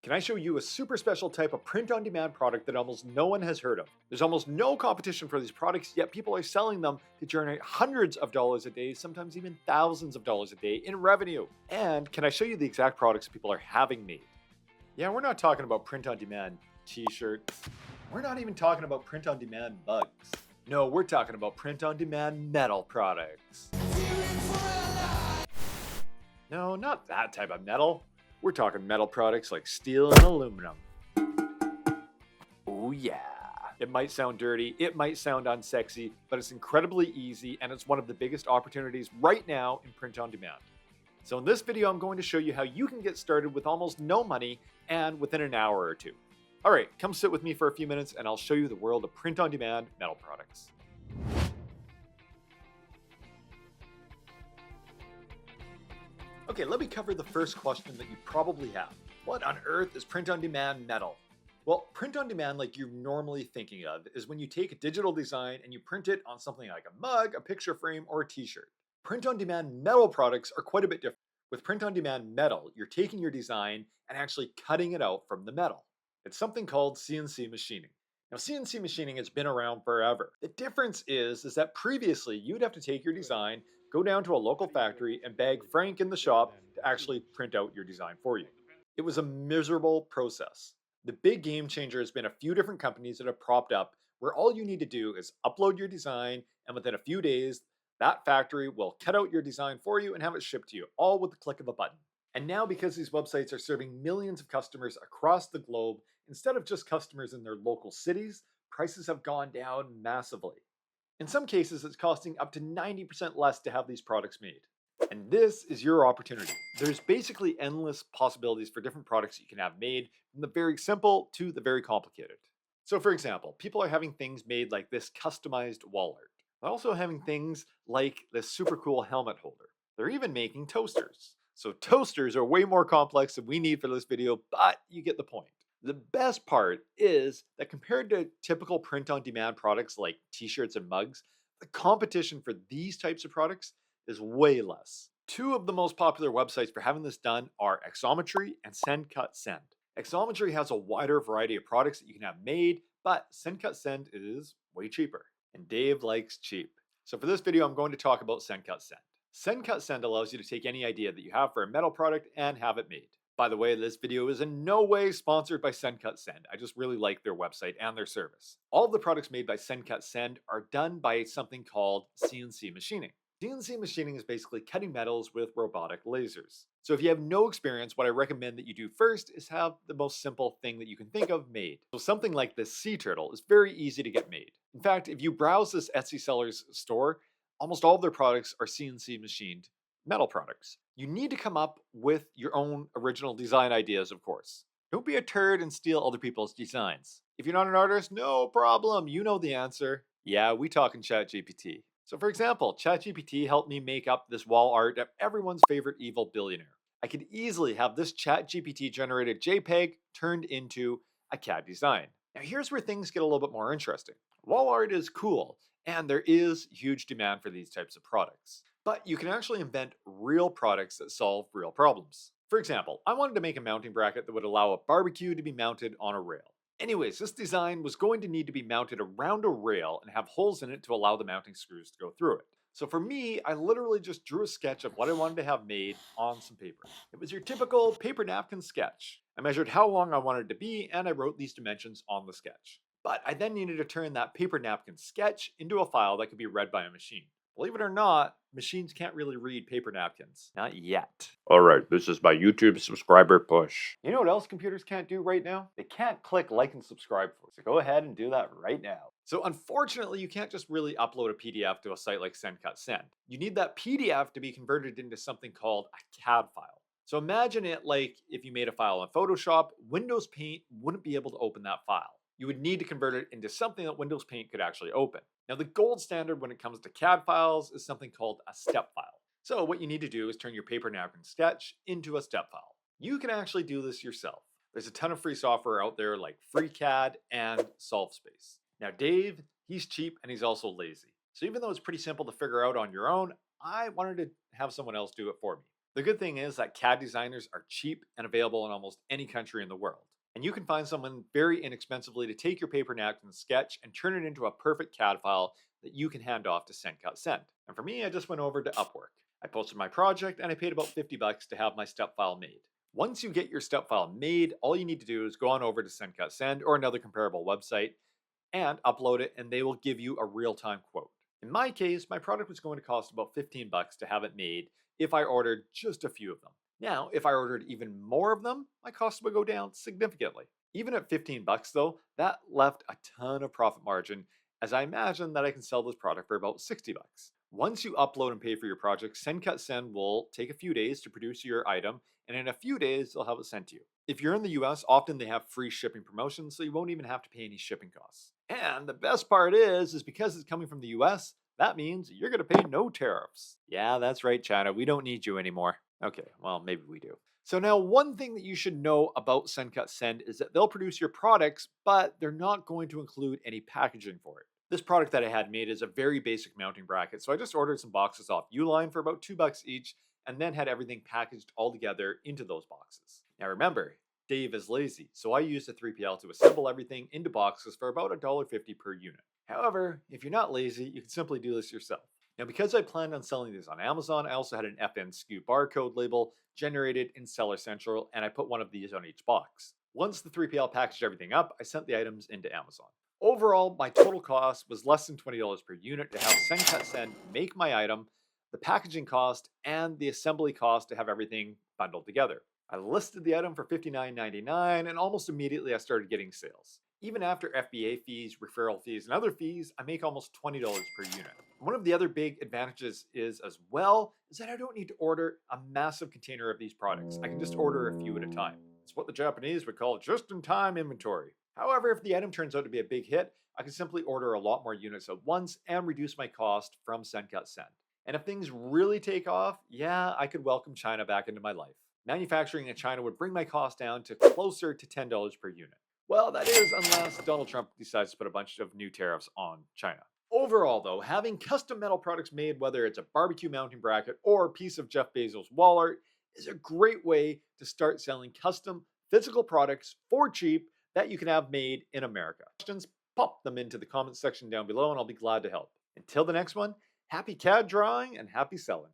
can I show you a super special type of print-on-demand product that almost no one has heard of? There's almost no competition for these products, yet people are selling them to generate hundreds of dollars a day, sometimes even thousands of dollars a day in revenue. And can I show you the exact products people are having made? Yeah, we're not talking about print-on-demand t-shirts. We're not even talking about print-on-demand mugs. No, we're talking about print-on-demand metal products. No, not that type of metal. We're talking metal products like steel and aluminum. Oh yeah. It might sound dirty, it might sound unsexy, but it's incredibly easy and it's one of the biggest opportunities right now in print on demand. So in this video, I'm going to show you how you can get started with almost no money and within an hour or two. All right, come sit with me for a few minutes and I'll show you the world of print on demand metal products. Okay, let me cover the first question that you probably have. What on earth is print-on-demand metal? Well, print-on-demand, like you're normally thinking of, is when you take a digital design and you print it on something like a mug, a picture frame, or a t-shirt. Print-on-demand metal products are quite a bit different. With print-on-demand metal, you're taking your design and actually cutting it out from the metal. It's something called CNC machining. Now, CNC machining has been around forever. The difference is that previously you'd have to take your design, go down to a local factory, and beg Frank in the shop to actually print out your design for you. It was a miserable process. The big game changer has been a few different companies that have propped up where all you need to do is upload your design, and within a few days, that factory will cut out your design for you and have it shipped to you, all with the click of a button. And now, because these websites are serving millions of customers across the globe, instead of just customers in their local cities, prices have gone down massively. In some cases, it's costing up to 90% less to have these products made. And this is your opportunity. There's basically endless possibilities for different products you can have made, from the very simple to the very complicated. So for example, people are having things made like this customized wall art. They're also having things like this super cool helmet holder. They're even making toasters. So toasters are way more complex than we need for this video, but you get the point. The best part is that compared to typical print-on-demand products like t-shirts and mugs, the competition for these types of products is way less. Two of the most popular websites for having this done are Xometry and SendCutSend. Xometry has a wider variety of products that you can have made, but SendCutSend is way cheaper. And Dave likes cheap. So for this video, I'm going to talk about SendCutSend. SendCutSend allows you to take any idea that you have for a metal product and have it made. By the way, this video is in no way sponsored by SendCutSend. I just really like their website and their service. All of the products made by SendCutSend are done by something called CNC machining. CNC machining is basically cutting metals with robotic lasers. So if you have no experience, what I recommend that you do first is have the most simple thing that you can think of made. So something like this sea turtle is very easy to get made. In fact, if you browse this Etsy seller's store, almost all of their products are CNC machined metal products. You need to come up with your own original design ideas, of course. Don't be a turd and steal other people's designs. If you're not an artist, no problem. You know the answer. Yeah, we talking ChatGPT. So for example, ChatGPT helped me make up this wall art of everyone's favorite evil billionaire. I could easily have this ChatGPT generated JPEG turned into a CAD design. Now here's where things get a little bit more interesting. Wall art is cool, and there is huge demand for these types of products. But you can actually invent real products that solve real problems. For example, I wanted to make a mounting bracket that would allow a barbecue to be mounted on a rail. Anyways, this design was going to need to be mounted around a rail and have holes in it to allow the mounting screws to go through it. So for me, I literally just drew a sketch of what I wanted to have made on some paper. It was your typical paper napkin sketch. I measured how long I wanted it to be and I wrote these dimensions on the sketch. But I then needed to turn that paper napkin sketch into a file that could be read by a machine. Believe it or not, machines can't really read paper napkins. Not yet. All right, this is my YouTube subscriber push. You know what else computers can't do right now? They can't click like and subscribe for. So go ahead and do that right now. So unfortunately, you can't just really upload a PDF to a site like SendCutSend. You need that PDF to be converted into something called a CAD file. So imagine it like if you made a file in Photoshop, Windows Paint wouldn't be able to open that file. You would need to convert it into something that Windows Paint could actually open. Now, the gold standard when it comes to CAD files is something called a step file. So what you need to do is turn your paper napkin sketch into a step file. You can actually do this yourself. There's a ton of free software out there like FreeCAD and SolveSpace. Now, Dave, he's cheap and he's also lazy. So even though it's pretty simple to figure out on your own, I wanted to have someone else do it for me. The good thing is that CAD designers are cheap and available in almost any country in the world. And you can find someone very inexpensively to take your paper napkin sketch and turn it into a perfect CAD file that you can hand off to SendCut Send. And for me, I just went over to Upwork. I posted my project and I paid about $50 to have my step file made. Once you get your step file made, all you need to do is go on over to SendCut Send or another comparable website and upload it, and they will give you a real-time quote. In my case, my product was going to cost about $15 to have it made if I ordered just a few of them. Now, if I ordered even more of them, my cost would go down significantly. Even at $15 though, that left a ton of profit margin, as I imagine that I can sell this product for about $60. Once you upload and pay for your project, SendCut Send will take a few days to produce your item, and in a few days, they'll have it sent to you. If you're in the US, often they have free shipping promotions, so you won't even have to pay any shipping costs. And the best part is because it's coming from the US, that means you're going to pay no tariffs. Yeah, that's right, China. We don't need you anymore. Okay, well, maybe we do. So now one thing that you should know about SendCut Send is that they'll produce your products, but they're not going to include any packaging for it. This product that I had made is a very basic mounting bracket, so I just ordered some boxes off Uline for about $2 each, and then had everything packaged all together into those boxes. Now remember, Dave is lazy, so I used a 3PL to assemble everything into boxes for about $1.50 per unit. However, if you're not lazy, you can simply do this yourself. Now, because I planned on selling these on Amazon, I also had an FN SKU barcode label generated in Seller Central, and I put one of these on each box. Once the 3PL packaged everything up, I sent the items into Amazon. Overall, my total cost was less than $20 per unit to have SendCut Send make my item, the packaging cost, and the assembly cost to have everything bundled together. I listed the item for $59.99, and almost immediately I started getting sales. Even after FBA fees, referral fees, and other fees, I make almost $20 per unit. One of the other big advantages is that I don't need to order a massive container of these products. I can just order a few at a time. It's what the Japanese would call just-in-time inventory. However, if the item turns out to be a big hit, I can simply order a lot more units at once and reduce my cost from SendCut Send. And if things really take off, yeah, I could welcome China back into my life. Manufacturing in China would bring my cost down to closer to $10 per unit. Well, that is unless Donald Trump decides to put a bunch of new tariffs on China. Overall, though, having custom metal products made, whether it's a barbecue mounting bracket or a piece of Jeff Bezos' wall art, is a great way to start selling custom physical products for cheap that you can have made in America. Questions? Pop them into the comments section down below and I'll be glad to help. Until the next one, happy CAD drawing and happy selling.